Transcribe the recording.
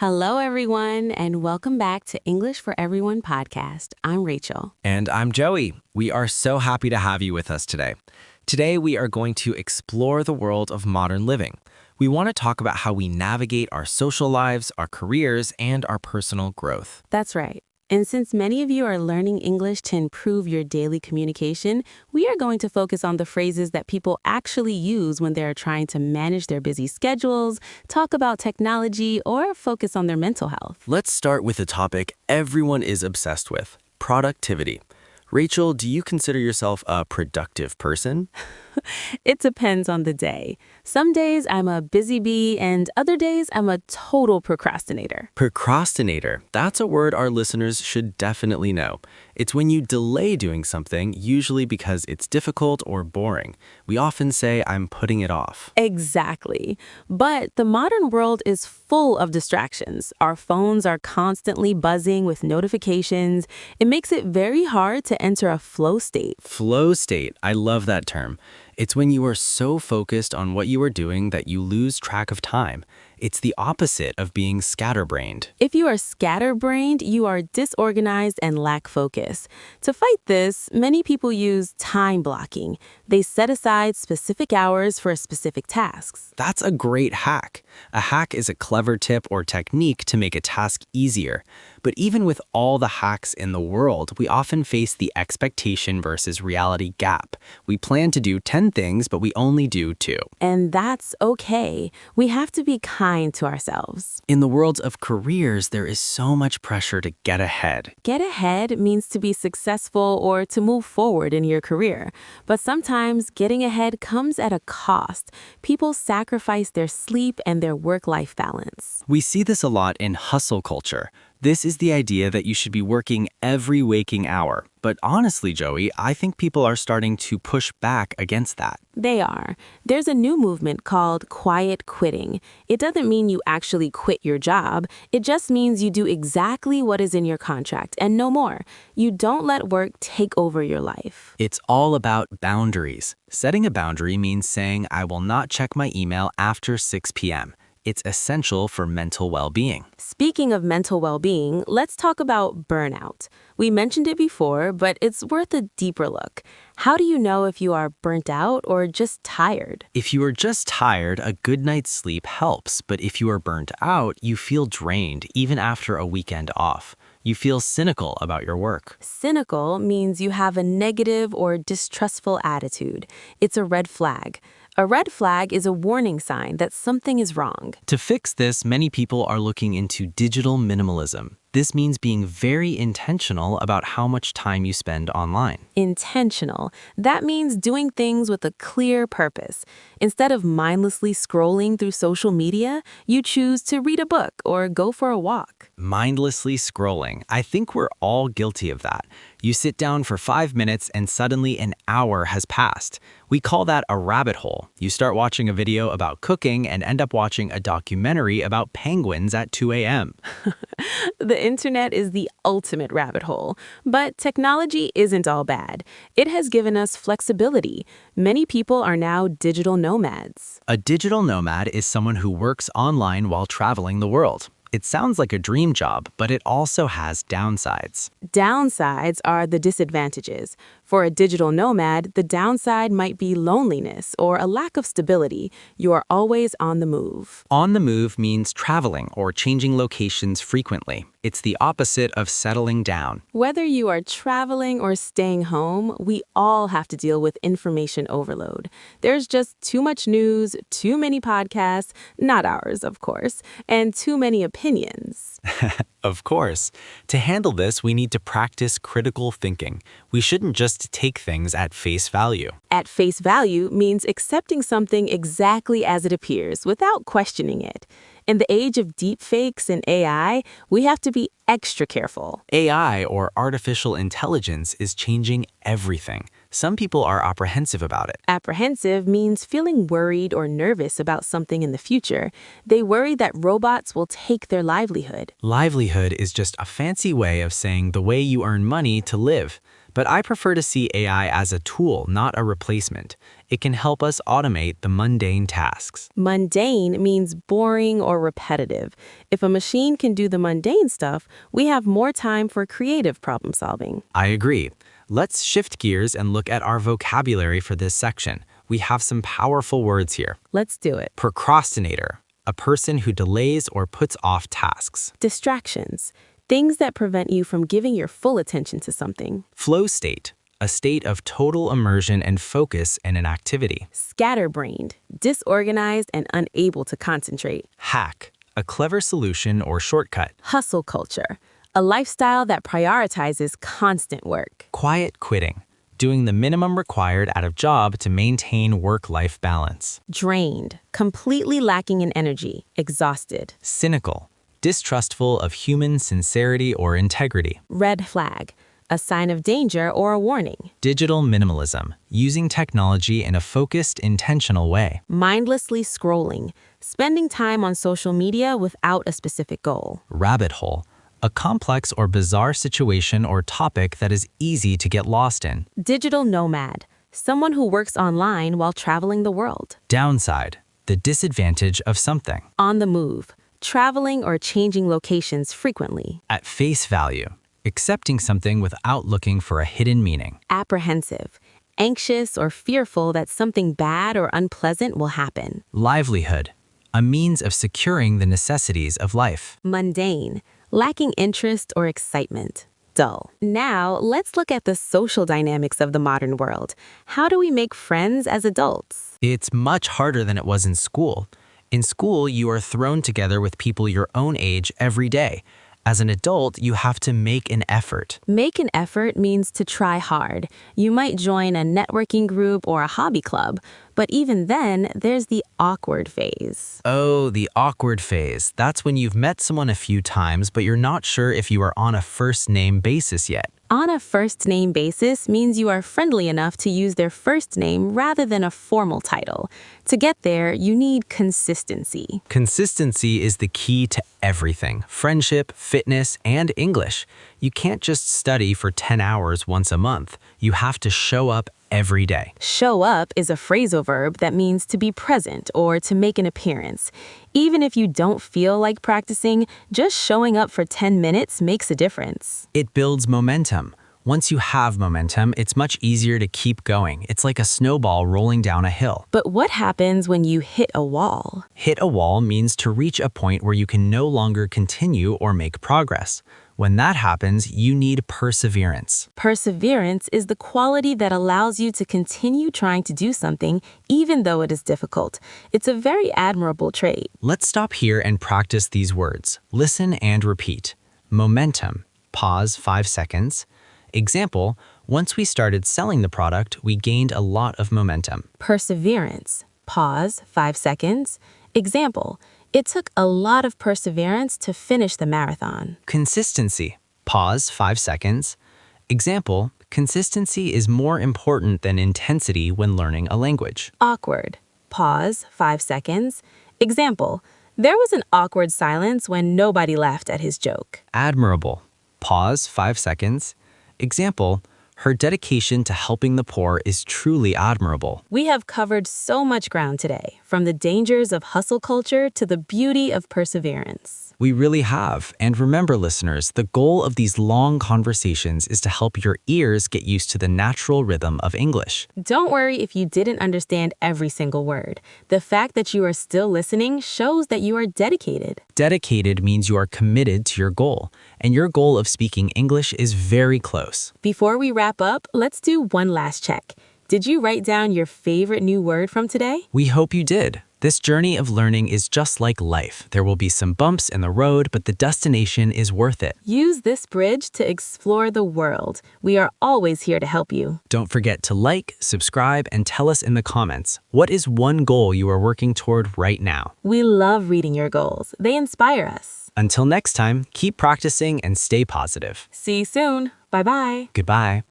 Hello, everyone, and welcome back to English for Everyone podcast. I'm Rachel. And I'm Joey. We are so happy to have you with us today. Today, we are going to explore the world of modern living. We want to talk about how we navigate our social lives, our careers, and our personal growth. That's right. And since many of you are learning English to improve your daily communication, we are going to focus on the phrases that people actually use when they're trying to manage their busy schedules, talk about technology, or focus on their mental health. Let's start with a topic everyone is obsessed with, productivity. Rachel, do you consider yourself a productive person? It depends on the day. Some days I'm a busy bee, and other days I'm a total procrastinator. Procrastinator. That's a word our listeners should definitely know. It's when you delay doing something, usually because it's difficult or boring. We often say, I'm putting it off. Exactly. But the modern world is full of distractions. Our phones are constantly buzzing with notifications. It makes it very hard to enter a flow state. Flow state. I love that term. It's when you are so focused on what you are doing that you lose track of time. It's the opposite of being scatterbrained. If you are scatterbrained, you are disorganized and lack focus. To fight this, many people use time blocking. They set aside specific hours for specific tasks. That's a great hack. A hack is a clever tip or technique to make a task easier. But even with all the hacks in the world, we often face the expectation versus reality gap. We plan to do 10 things, but we only do 2. And that's okay. We have to be kind to ourselves. In the world of careers, there is so much pressure to get ahead. Get ahead means to be successful or to move forward in your career. But sometimes getting ahead comes at a cost. People sacrifice their sleep and their work-life balance. We see this a lot in hustle culture. This is the idea that you should be working every waking hour. But honestly, Joey, I think people are starting to push back against that. They are. There's a new movement called quiet quitting. It doesn't mean you actually quit your job. It just means you do exactly what is in your contract and no more. You don't let work take over your life. It's all about boundaries. Setting a boundary means saying, I will not check my email after 6 p.m. It's essential for mental well-being. Speaking of mental well-being, let's talk about burnout. We mentioned it before, but it's worth a deeper look. How do you know if you are burnt out or just tired? If you are just tired, a good night's sleep helps. But if you are burnt out, you feel drained even after a weekend off. You feel cynical about your work. Cynical means you have a negative or distrustful attitude. It's a red flag. A red flag is a warning sign that something is wrong. To fix this, many people are looking into digital minimalism. This means being very intentional about how much time you spend online. Intentional. That means doing things with a clear purpose. Instead of mindlessly scrolling through social media, you choose to read a book or go for a walk. Mindlessly scrolling. I think we're all guilty of that. You sit down for 5 minutes and suddenly an hour has passed. We call that a rabbit hole. You start watching a video about cooking and end up watching a documentary about penguins at 2 a.m. The internet is the ultimate rabbit hole, but technology isn't all bad. It has given us flexibility. Many people are now digital nomads. A digital nomad is someone who works online while traveling the world. It sounds like a dream job, but it also has downsides. Downsides are the disadvantages. For a digital nomad, the downside might be loneliness or a lack of stability. You are always on the move. On the move means traveling or changing locations frequently. It's the opposite of settling down. Whether you are traveling or staying home, we all have to deal with information overload. There's just too much news, too many podcasts, not ours, of course, and too many opinions. Of course. To handle this, we need to practice critical thinking. We shouldn't just take things at face value. At face value means accepting something exactly as it appears without questioning it. In the age of deepfakes and AI, we have to be extra careful. AI, or artificial intelligence, is changing everything. Some people are apprehensive about it. Apprehensive means feeling worried or nervous about something in the future. They worry that robots will take their livelihood. Livelihood is just a fancy way of saying the way you earn money to live. but I prefer to see AI as a tool, not a replacement. It can help us automate the mundane tasks. Mundane means boring or repetitive. If a machine can do the mundane stuff, we have more time for creative problem solving. I agree. Let's shift gears and look at our vocabulary for this section. We have some powerful words here. Let's do it. Procrastinator, a person who delays or puts off tasks. Distractions, things that prevent you from giving your full attention to something. Flow state, a state of total immersion and focus in an activity. Scatterbrained, disorganized and unable to concentrate. Hack, a clever solution or shortcut. Hustle culture, a lifestyle that prioritizes constant work. Quiet quitting, doing the minimum required at a job to maintain work-life balance. Drained, completely lacking in energy, exhausted. Cynical, distrustful of human sincerity or integrity. Red flag, a sign of danger or a warning. Digital minimalism, using technology in a focused, intentional way. Mindlessly scrolling, spending time on social media without a specific goal. Rabbit hole, a complex or bizarre situation or topic that is easy to get lost in. Digital nomad, someone who works online while traveling the world. Downside, the disadvantage of something. On the move, traveling or changing locations frequently. At face value, accepting something without looking for a hidden meaning. Apprehensive, anxious or fearful that something bad or unpleasant will happen. Livelihood, a means of securing the necessities of life. Mundane, lacking interest or excitement. Dull. Now, let's look at the social dynamics of the modern world. How do we make friends as adults? It's much harder than it was in school. In school, you are thrown together with people your own age every day. As an adult, you have to make an effort. Make an effort means to try hard. You might join a networking group or a hobby club, but even then, there's the awkward phase. Oh, the awkward phase. That's when you've met someone a few times, but you're not sure if you are on a first-name basis yet. On a first-name basis means you are friendly enough to use their first name rather than a formal title. To get there, you need consistency. Consistency is the key to everything: friendship, fitness, and English. You can't just study for 10 hours once a month. You have to show up every day. Show up is a phrasal verb that means to be present or to make an appearance. Even if you don't feel like practicing, just showing up for 10 minutes makes a difference. It builds momentum. Once you have momentum, it's much easier to keep going. It's like a snowball rolling down a hill. But what happens when you hit a wall? Hit a wall means to reach a point where you can no longer continue or make progress. When that happens, you need perseverance. Perseverance is the quality that allows you to continue trying to do something even though it is difficult. It's a very admirable trait. Let's stop here and practice these words. Listen and repeat. Momentum. Pause 5 seconds. Example, once we started selling the product, we gained a lot of momentum. Perseverance. Pause 5 seconds. Example, it took a lot of perseverance to finish the marathon. Consistency. Pause 5 seconds. Example, consistency is more important than intensity when learning a language. Awkward. Pause 5 seconds. Example, there was an awkward silence when nobody laughed at his joke. Admirable. Pause 5 seconds. Example, her dedication to helping the poor is truly admirable. We have covered so much ground today, from the dangers of hustle culture to the beauty of perseverance. We really have. And remember, listeners, the goal of these long conversations is to help your ears get used to the natural rhythm of English. Don't worry if you didn't understand every single word. The fact that you are still listening shows that you are dedicated. Dedicated means you are committed to your goal, and your goal of speaking English is very close. Before we wrap up, let's do one last check. Did you write down your favorite new word from today? We hope you did. This journey of learning is just like life. There will be some bumps in the road, but the destination is worth it. Use this bridge to explore the world. We are always here to help you. Don't forget to like, subscribe, and tell us in the comments, what is one goal you are working toward right now? We love reading your goals. They inspire us. Until next time, keep practicing and stay positive. See you soon. Bye-bye. Goodbye.